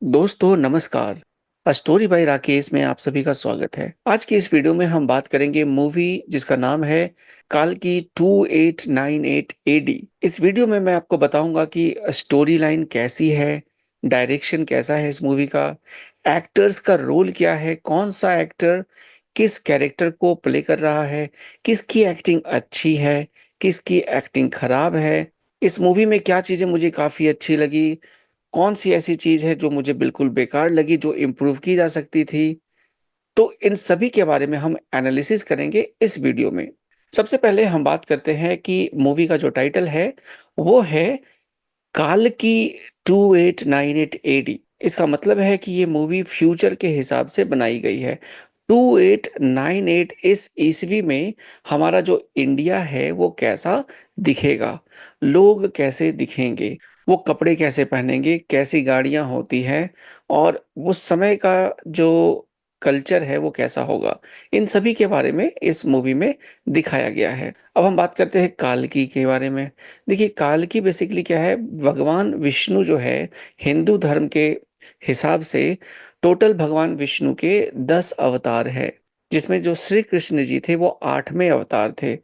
दोस्तों नमस्कार। Story by Rakesh में आप सभी का स्वागत है। आज की इस वीडियो में हम बात करेंगे मूवी जिसका नाम है काल्की 2898 एडी। इस वीडियो में मैं आपको बताऊंगा कि स्टोरी लाइन कैसी है, डायरेक्शन कैसा है इस मूवी का, एक्टर्स का रोल क्या है, कौन सा एक्टर किस कैरेक्टर को प्ले कर रहा है, किसकी एक्टिंग अच्छी है, किसकी एक्टिंग खराब है, इस मूवी में क्या चीजें मुझे काफी अच्छी लगी, कौन सी ऐसी चीज है जो मुझे बिल्कुल बेकार लगी जो इम्प्रूव की जा सकती थी। तो इन सभी के बारे में हम एनालिसिस करेंगे इस वीडियो में। सबसे पहले हम बात करते हैं कि मूवी का जो टाइटल है वो है काल की 2898 एडी। इसका मतलब है कि ये मूवी फ्यूचर के हिसाब से बनाई गई है। 2898 इस ईस्वी में हमारा जो इंडिया है वो कैसा दिखेगा, लोग कैसे दिखेंगे, वो कपड़े कैसे पहनेंगे, कैसी गाड़ियां होती हैं, और उस समय का जो कल्चर है वो कैसा होगा, इन सभी के बारे में इस मूवी में दिखाया गया है। अब हम बात करते हैं काल्की के बारे में। देखिए काल्की बेसिकली क्या है, भगवान विष्णु जो है हिंदू धर्म के हिसाब से टोटल भगवान विष्णु के 10 अवतार है, जिसमें जो श्री कृष्ण जी थे वो 8वें अवतार थे।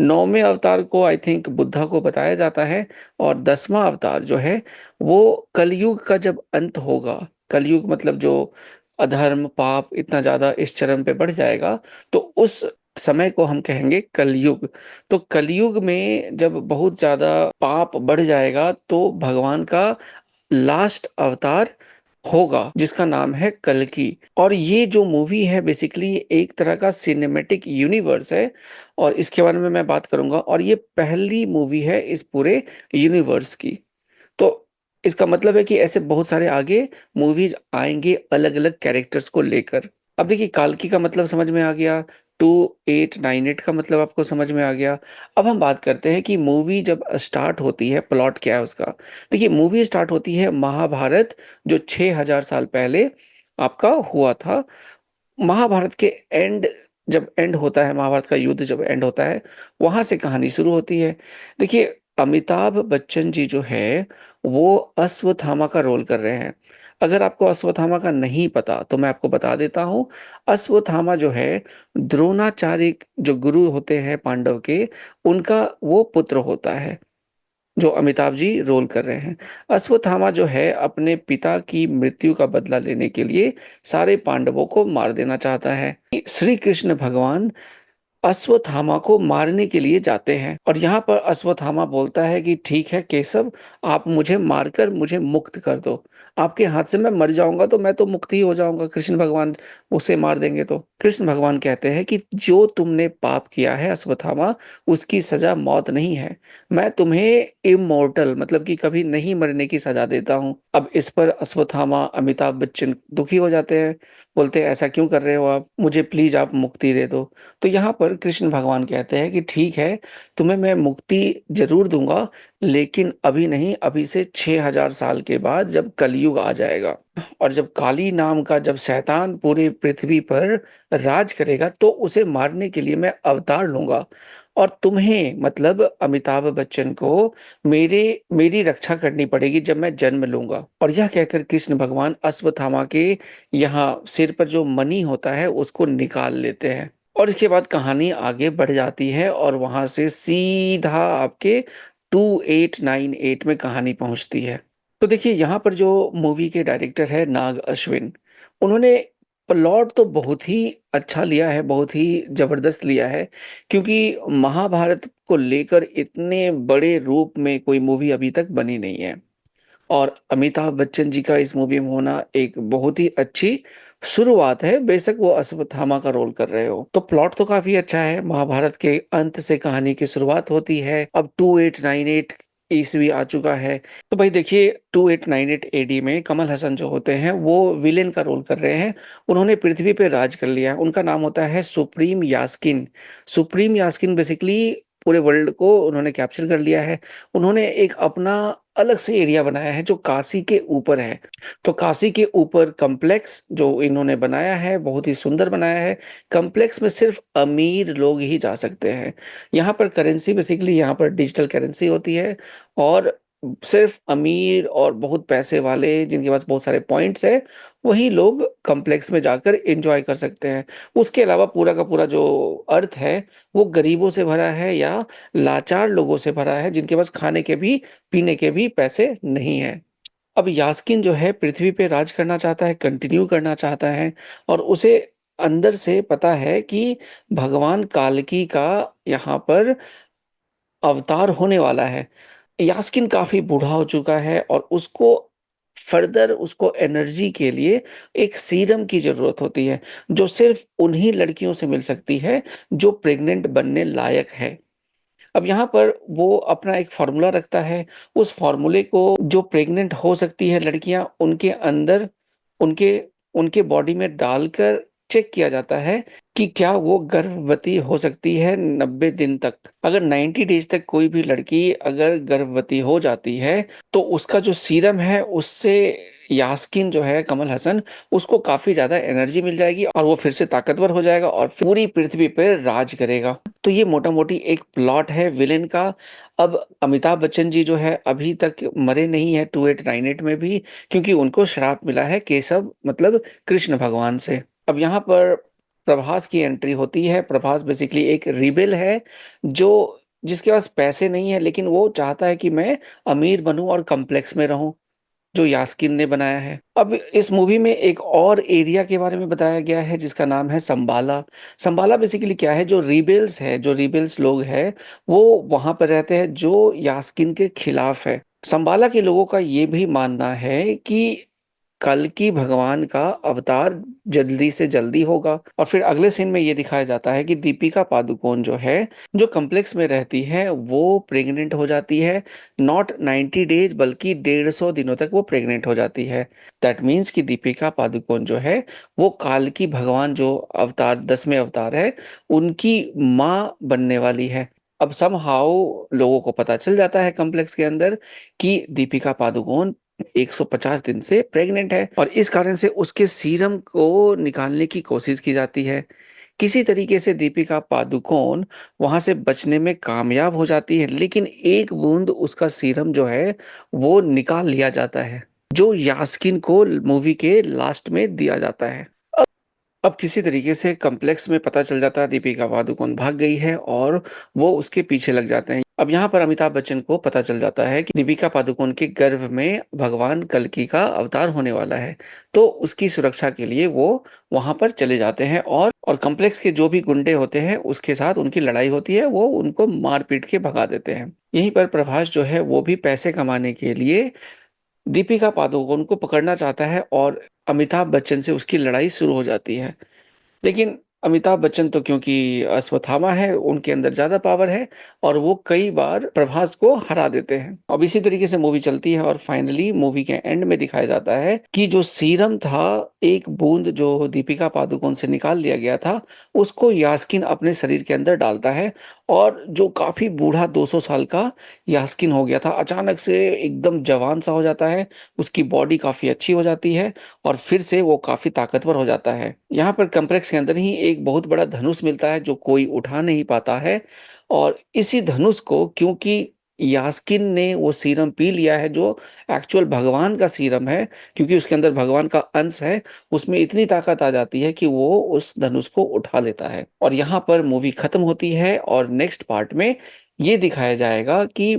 9वें अवतार को आई थिंक बुद्धा को बताया जाता है, और 10वां अवतार जो है वो कलयुग का जब अंत होगा, कलयुग मतलब जो अधर्म पाप इतना ज्यादा इस चरम पे बढ़ जाएगा, तो उस समय को हम कहेंगे कलयुग। तो कलयुग में जब बहुत ज्यादा पाप बढ़ जाएगा तो भगवान का लास्ट अवतार होगा जिसका नाम है कल्कि। और ये जो मूवी है बेसिकली एक तरह का सिनेमैटिक यूनिवर्स है, और इसके बारे में मैं बात करूंगा, और ये पहली मूवी है इस पूरे यूनिवर्स की। तो इसका मतलब है कि ऐसे बहुत सारे आगे मूवीज आएंगे अलग अलग कैरेक्टर्स को लेकर। अब देखिए काल्की का मतलब समझ में आ गया, 2898 का मतलब आपको समझ में आ गया। अब हम बात करते हैं कि मूवी जब स्टार्ट होती है प्लॉट क्या है उसका। देखिए मूवी स्टार्ट होती है महाभारत जो 6000 साल पहले आपका हुआ था। महाभारत के एंड, जब एंड होता है, महाभारत का युद्ध जब एंड होता है, वहां से कहानी शुरू होती है। देखिए अमिताभ बच्चन जी जो है वो अश्वत्थामा का रोल कर रहे हैं। अगर आपको अश्वत्थामा का नहीं पता तो मैं आपको बता देता हूँ। अश्वत्थामा जो है द्रोणाचार्य जो गुरु होते हैं पांडव के, उनका वो पुत्र होता है जो अमिताभ जी रोल कर रहे हैं। अश्वत्थामा जो है अपने पिता की मृत्यु का बदला लेने के लिए सारे पांडवों को मार देना चाहता है। श्री कृष्ण भगवान अश्वत्थामा को मारने के लिए जाते हैं, और यहाँ पर अश्वत्थामा बोलता है कि ठीक है केशव, आप मुझे मारकर मुझे मुक्त कर दो, आपके हाथ से मैं मर जाऊंगा तो मैं तो मुक्त ही हो जाऊंगा। कृष्ण भगवान उसे मार देंगे तो कृष्ण भगवान कहते हैं कि जो तुमने पाप किया है अश्वत्थामा, उसकी सजा मौत नहीं है, मैं तुम्हें इमोर्टल मतलब कि कभी नहीं मरने की सजा देता हूँ। अब इस पर अश्वत्थामा अमिताभ बच्चन दुखी हो जाते हैं, बोलते हैं ऐसा क्यों कर रहे हो आप, मुझे प्लीज आप मुक्ति दे दो। तो यहाँ पर कृष्ण भगवान कहते हैं कि ठीक है, तुम्हें मैं मुक्ति जरूर दूंगा, लेकिन अभी नहीं, अभी से 6000 साल के बाद जब कलयुग आ जाएगा और जब काली नाम का जब शैतान पूरे पृथ्वी पर राज करेगा तो उसे मारने के लिए मैं अवतार लूंगा, और तुम्हें मतलब अमिताभ बच्चन को मेरे मेरी रक्षा करनी पड़ेगी जब मैं जन्म लूंगा। और यह कहकर कृष्ण भगवान अश्वत्थामा के यहाँ सिर पर जो मणि होता है उसको निकाल लेते हैं, और इसके बाद कहानी आगे बढ़ जाती है और वहां से सीधा आपके 2898 में कहानी पहुंचती है। तो देखिए यहाँ पर जो मूवी के डायरेक्टर है नाग अश्विन, उन्होंने प्लॉट तो बहुत ही अच्छा लिया है, बहुत ही जबरदस्त लिया है, क्योंकि महाभारत को लेकर इतने बड़े रूप में कोई मूवी अभी तक बनी नहीं है। और अमिताभ बच्चन जी का इस मूवी में होना एक बहुत ही अच्छी शुरुआत है, बेशक वो अश्वत्थामा का रोल कर रहे हो। तो प्लॉट तो काफी अच्छा है, महाभारत के अंत से कहानी की शुरुआत होती है। अब 2898 ईस्वी आ चुका है। तो भाई देखिए 2898 एडी में कमल हसन जो होते हैं वो विलेन का रोल कर रहे हैं। उन्होंने पृथ्वी पे राज कर लिया है, उनका नाम होता है सुप्रीम यास्किन। सुप्रीम यास्किन बेसिकली पूरे वर्ल्ड को उन्होंने कैप्चर कर लिया है। उन्होंने एक अपना अलग से एरिया बनाया है जो काशी के ऊपर है। तो काशी के ऊपर कम्प्लेक्स जो इन्होंने बनाया है बहुत ही सुंदर बनाया है। कम्प्लेक्स में सिर्फ अमीर लोग ही जा सकते हैं। यहाँ पर करेंसी बेसिकली यहाँ पर डिजिटल करेंसी होती है, और सिर्फ अमीर और बहुत पैसे वाले जिनके पास बहुत सारे पॉइंट्स है, वही लोग कॉम्प्लेक्स में जाकर एंजॉय कर सकते हैं। उसके अलावा पूरा का पूरा जो अर्थ है वो गरीबों से भरा है या लाचार लोगों से भरा है जिनके पास खाने के भी पीने के भी पैसे नहीं है। अब यास्किन जो है पृथ्वी पे राज करना चाहता है, कंटिन्यू करना चाहता है, और उसे अंदर से पता है कि भगवान कालकी का यहाँ पर अवतार होने वाला है। यास्किन काफ़ी बूढ़ा हो चुका है और उसको फर्दर उसको एनर्जी के लिए एक सीरम की ज़रूरत होती है, जो सिर्फ़ उन्हीं लड़कियों से मिल सकती है जो प्रेग्नेंट बनने लायक है। अब यहाँ पर वो अपना एक फ़ॉर्मूला रखता है, उस फ़ॉर्मूले को जो प्रेग्नेंट हो सकती है लड़कियाँ उनके अंदर उनके उनके बॉडी में डालकर चेक किया जाता है कि क्या वो गर्भवती हो सकती है 90 दिन तक। अगर 90 डेज़ तक कोई भी लड़की अगर गर्भवती हो जाती है, तो उसका जो सीरम है उससे यास्किन जो है कमल हसन उसको काफ़ी ज़्यादा एनर्जी मिल जाएगी और वो फिर से ताकतवर हो जाएगा और पूरी पृथ्वी पे राज करेगा। तो ये मोटा-मोटी एक प्लॉट है विलेन का। अब अमिताभ बच्चन जी जो है अभी तक मरे नहीं हैं 2898 में भी, क्योंकि उनको श्राप मिला है केशव मतलब कृष्ण भगवान से। अब यहाँ पर प्रभास की एंट्री होती है। प्रभास बेसिकली एक रिबेल है जो जिसके पास पैसे नहीं है लेकिन वो चाहता है कि मैं अमीर बनूँ और कॉम्प्लेक्स में रहूँ, जो यास्किन ने बनाया है। अब इस मूवी में एक और एरिया के बारे में बताया गया है जिसका नाम है संबाला। संबाला बेसिकली क्या है, जो रिबेल्स लोग हैं, वो वहाँ पर रहते हैं जो यास्किन के खिलाफ है। संबाला के लोगों का ये भी मानना है कि कल्कि भगवान का अवतार जल्दी से जल्दी होगा। और फिर अगले सीन में ये दिखाया जाता है कि दीपिका पादुकोण जो है, जो कॉम्प्लेक्स में रहती है, वो प्रेग्नेंट हो जाती है। नॉट 90 डेज बल्कि 150 दिनों तक वो प्रेग्नेंट हो जाती है। दैट मीन्स कि दीपिका पादुकोण जो है वो काल्की भगवान जो अवतार 10वें अवतार है उनकी माँ बनने वाली है। अब समहाउ लोगों को पता चल जाता है कॉम्प्लेक्स के अंदर कि दीपिका पादुकोण 150 दिन से प्रेग्नेंट है और इस कारण से उसके सीरम को निकालने की कोशिश की जाती है। किसी तरीके से दीपिका पादुकोण वहां से बचने में कामयाब हो जाती है, लेकिन एक बूंद उसका सीरम जो है वो निकाल लिया जाता है, जो यास्किन को मूवी के लास्ट में दिया जाता है। अब किसी तरीके से कॉम्प्लेक्स में पता चल जाता है दीपिका पादुकोण भाग गई है और वो उसके पीछे लग जाते हैं। अब यहाँ पर अमिताभ बच्चन को पता चल जाता है कि दीपिका पादुकोण के गर्भ में भगवान कल्कि का अवतार होने वाला है, तो उसकी सुरक्षा के लिए वो वहां पर चले जाते हैं और कॉम्प्लेक्स के जो भी गुंडे होते हैं उसके साथ उनकी लड़ाई होती है, वो उनको मार पीट के भगा देते हैं। यहीं पर प्रभास जो है वो भी पैसे कमाने के लिए दीपिका पादुकोण को पकड़ना चाहता है और अमिताभ बच्चन से उसकी लड़ाई शुरू हो जाती है। लेकिन अमिताभ बच्चन तो क्योंकि अश्वत्थामा है, उनके अंदर ज़्यादा पावर है और वो कई बार प्रभास को हरा देते हैं। अब इसी तरीके से मूवी चलती है और फाइनली मूवी के एंड में दिखाया जाता है कि जो सीरम था, एक बूंद जो दीपिका पादुकोण से निकाल लिया गया था, उसको यास्किन अपने शरीर के अंदर डालता है और जो काफ़ी बूढ़ा 200 साल का यास्किन हो गया था, अचानक से एकदम जवान सा हो जाता है, उसकी बॉडी काफ़ी अच्छी हो जाती है और फिर से वो काफ़ी ताकतवर हो जाता है। यहाँ पर कॉम्प्लेक्स के अंदर ही एक बहुत बड़ा धनुष मिलता है जो कोई उठा नहीं पाता है और इसी धनुष को क्योंकि यास्किन ने वो सीरम पी लिया है जो एक्चुअल भगवान का सीरम है, क्योंकि उसके अंदर भगवान का अंश है, उसमें इतनी ताकत आ जाती है कि वो उस धनुष को उठा लेता है। और यहाँ पर मूवी खत्म होती है और नेक्स्ट पार्ट में ये दिखाया जाएगा कि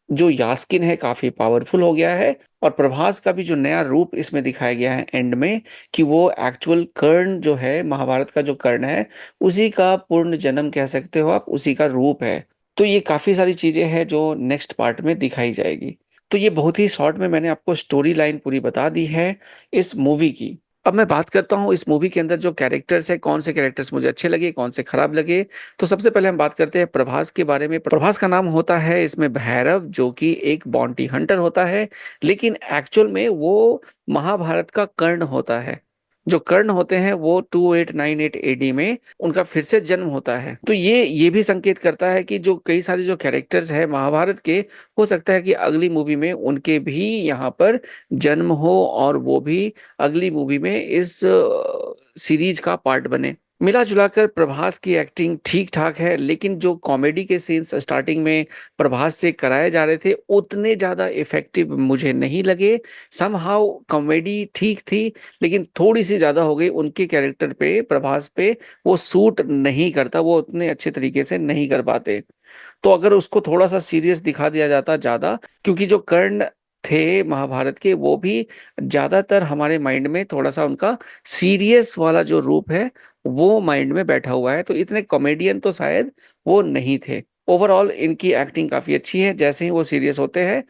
जो यास्किन है काफ़ी पावरफुल हो गया है और प्रभास का भी जो नया रूप इसमें दिखाया गया है एंड में, कि वो एक्चुअल कर्ण जो है, महाभारत का जो कर्ण है, उसी का पूर्ण जन्म कह सकते हो आप, उसी का रूप है। तो ये काफ़ी सारी चीज़ें हैं जो नेक्स्ट पार्ट में दिखाई जाएगी। तो ये बहुत ही शॉर्ट में मैंने आपको स्टोरी लाइन पूरी बता दी है इस मूवी की। अब मैं बात करता हूँ इस मूवी के अंदर जो कैरेक्टर्स है, कौन से कैरेक्टर्स मुझे अच्छे लगे, कौन से खराब लगे। तो सबसे पहले हम बात करते हैं प्रभास के बारे में। प्रभास का नाम होता है इसमें भैरव, जो कि एक बाउंटी हंटर होता है, लेकिन एक्चुअल में वो महाभारत का कर्ण होता है। जो कर्ण होते हैं वो 2898 एडी में उनका फिर से जन्म होता है। तो ये भी संकेत करता है कि जो कई सारे जो कैरेक्टर्स है महाभारत के, हो सकता है कि अगली मूवी में उनके भी यहाँ पर जन्म हो और वो भी अगली मूवी में इस सीरीज का पार्ट बने। मिला जुलाकर प्रभास की एक्टिंग ठीक ठाक है, लेकिन जो कॉमेडी के सीन्स स्टार्टिंग में प्रभास से कराए जा रहे थे उतने ज़्यादा इफेक्टिव मुझे नहीं लगे। समहाउ कॉमेडी ठीक थी, लेकिन थोड़ी सी ज़्यादा हो गई उनके कैरेक्टर पे, प्रभास पे। वो सूट नहीं करता, वो उतने अच्छे तरीके से नहीं कर पाते। तो अगर उसको थोड़ा-सा सीरियस दिखा दिया जाता ज़्यादा, क्योंकि जो कर्ण थे महाभारत के वो भी ज़्यादातर हमारे माइंड में थोड़ा-सा उनका सीरियस वाला जो रूप है, वो माइंड में बैठा हुआ है, तो इतने कॉमेडियन तो शायद वो नहीं थे। ओवरऑल इनकी एक्टिंग काफ़ी अच्छी है, जैसे ही वो सीरियस होते हैं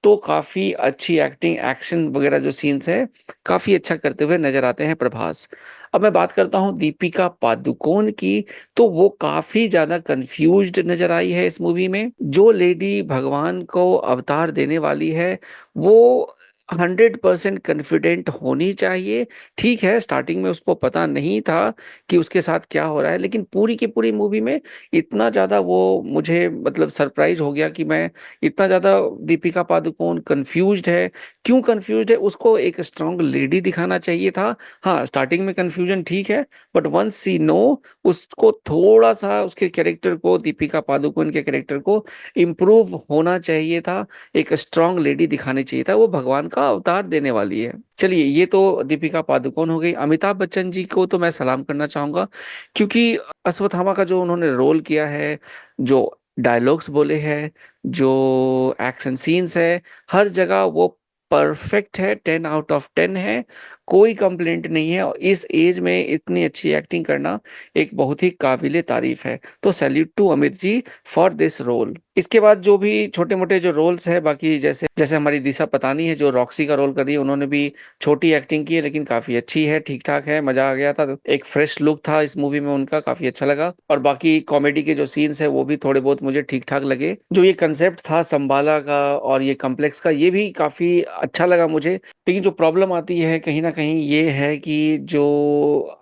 तो काफ़ी अच्छी एक्टिंग, एक्शन वगैरह जो सीन्स हैं, काफ़ी अच्छा करते हुए नज़र आते हैं प्रभास। अब मैं बात करता हूँ दीपिका पादुकोण की, तो वो काफ़ी ज़्यादा कन्फ्यूज़्ड नज़र आई है इस मूवी में। जो लेडी भगवान को अवतार देने वाली है, वो 100% कॉन्फिडेंट होनी चाहिए। ठीक है, स्टार्टिंग में उसको पता नहीं था कि उसके साथ क्या हो रहा है, लेकिन पूरी की पूरी मूवी में इतना ज़्यादा वो मुझे मतलब सरप्राइज़ हो गया कि मैं इतना ज़्यादा दीपिका पादुकोण कन्फ्यूज़्ड है। क्यों कन्फ्यूज़्ड है? उसको एक स्ट्रॉन्ग लेडी दिखाना चाहिए था। हाँ, स्टार्टिंग में कन्फ्यूज़न ठीक है, बट वन्स शी नो उसको थोड़ा-सा उसके कैरेक्टर को, दीपिका पादुकोण के कैरेक्टर को इम्प्रूव होना चाहिए था। एक स्ट्रॉन्ग लेडी दिखानी चाहिए था, वो भगवान का अवतार देने वाली है। चलिए, ये तो दीपिका पादुकोण हो गई। अमिताभ बच्चन जी को तो मैं सलाम करना चाहूँगा, क्योंकि अश्वत्थामा का जो उन्होंने रोल किया है, जो डायलॉग्स बोले हैं, जो एक्शन सीन्स है, हर जगह वो परफेक्ट है, 10 आउट ऑफ 10 है, कोई कंप्लेंट नहीं है और इस एज में इतनी अच्छी एक्टिंग करना एक बहुत ही काबिले तारीफ है। तो salute to Amit ji for this role. इसके बाद जो भी छोटे-मोटे जो रोल्स हैं बाकी, जैसे जैसे हमारी दिशा पतानी है जो रॉक्सी का रोल कर रही है, उन्होंने भी छोटी एक्टिंग की है लेकिन काफ़ी अच्छी है, ठीक-ठाक है, मज़ा आ गया था। एक फ्रेश लुक था इस मूवी में उनका, काफ़ी अच्छा लगा। और बाकी कॉमेडी के जो सीन्स हैं वो भी थोड़े बहुत मुझे ठीक-ठाक लगे। जो ये कांसेप्ट था संबाला का और ये कॉम्प्लेक्स का, ये भी काफ़ी अच्छा लगा मुझे। लेकिन जो प्रॉब्लम आती है कहीं न कहीं ये है कि जो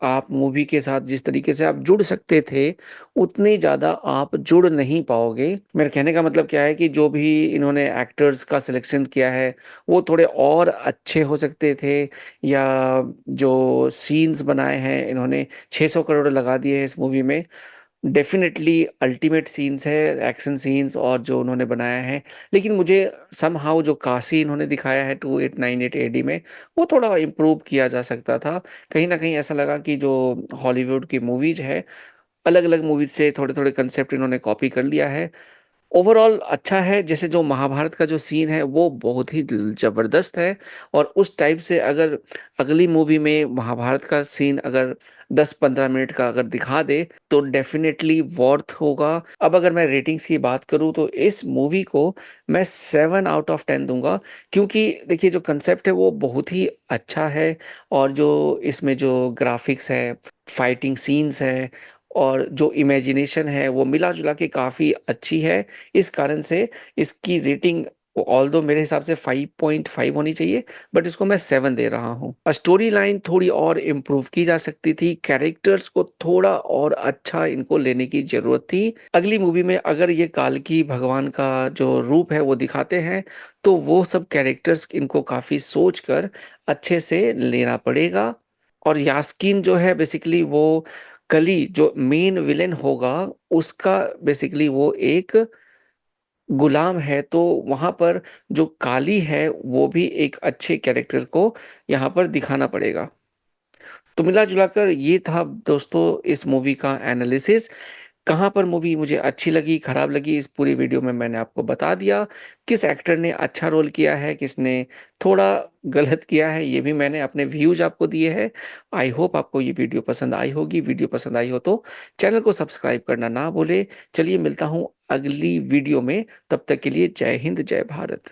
आप मूवी के साथ जिस तरीके से आप जुड़ सकते थे, उतनी ज़्यादा आप जुड़ नहीं पाओगे। मेरे कहने का मतलब क्या है कि जो भी इन्होंने एक्टर्स का सिलेक्शन किया है, वो थोड़े और अच्छे हो सकते थे, या जो सीन्स बनाए हैं इन्होंने, 600 करोड़ लगा दिए हैं इस मूवी में। डेफ़िनेटली अल्टीमेट सीन्स है, एक्शन सीन्स और जो उन्होंने बनाया है। लेकिन मुझे समहाउ जो काशी इन्होंने दिखाया है 2898 एडी में, वो थोड़ा इम्प्रूव किया जा सकता था। कहीं न कहीं ऐसा लगा कि जो हॉलीवुड की मूवीज़ है, अलग-अलग मूवीज़ से थोड़े-थोड़े कांसेप्ट इन्होंने कॉपी कर लिया है। ओवरऑल अच्छा है, जैसे जो महाभारत का जो सीन है वो बहुत ही ज़बरदस्त है, और उस टाइप से अगर अगली मूवी में महाभारत का सीन अगर 10-15 मिनट का अगर दिखा दे तो डेफ़िनेटली वर्थ होगा। अब अगर मैं रेटिंग्स की बात करूँ तो इस मूवी को मैं 7 आउट ऑफ 10 दूँगा, क्योंकि देखिए जो कांसेप्ट है वो बहुत ही अच्छा है, और जो इसमें जो ग्राफ़िक्स है, फाइटिंग सीन्स हैं और जो इमेजिनेशन है वो मिला-जुला के काफ़ी अच्छी है। इस कारण से इसकी रेटिंग ऑल्दो मेरे हिसाब से 5.5 होनी चाहिए, बट इसको मैं 7 दे रहा हूँ। स्टोरी लाइन थोड़ी और इम्प्रूव की जा सकती थी, कैरेक्टर्स को थोड़ा और अच्छा इनको लेने की ज़रूरत थी। अगली मूवी में अगर ये काल्की भगवान का जो रूप है वो दिखाते हैं, तो वो सब कैरेक्टर्स इनको काफ़ी सोच कर अच्छे से लेना पड़ेगा। और यास्कीन जो है बेसिकली वो कली जो मेन विलेन होगा, उसका बेसिकली वो एक गुलाम है, तो वहाँ पर जो काली है वो भी एक अच्छे कैरेक्टर को यहाँ पर दिखाना पड़ेगा। तो मिला-जुला कर ये था दोस्तों इस मूवी का एनालिसिस। कहाँ पर मूवी मुझे अच्छी लगी, खराब लगी, इस पूरी वीडियो में मैंने आपको बता दिया। किस एक्टर ने अच्छा रोल किया है, किसने थोड़ा गलत किया है, ये भी मैंने अपने व्यूज़ आपको दिए हैं। आई होप आपको ये वीडियो पसंद आई होगी। वीडियो पसंद आई हो तो चैनल को सब्सक्राइब करना ना भूलें। चलिए मिलता हूँ अगली वीडियो में, तब तक के लिए जय हिंद, जय भारत।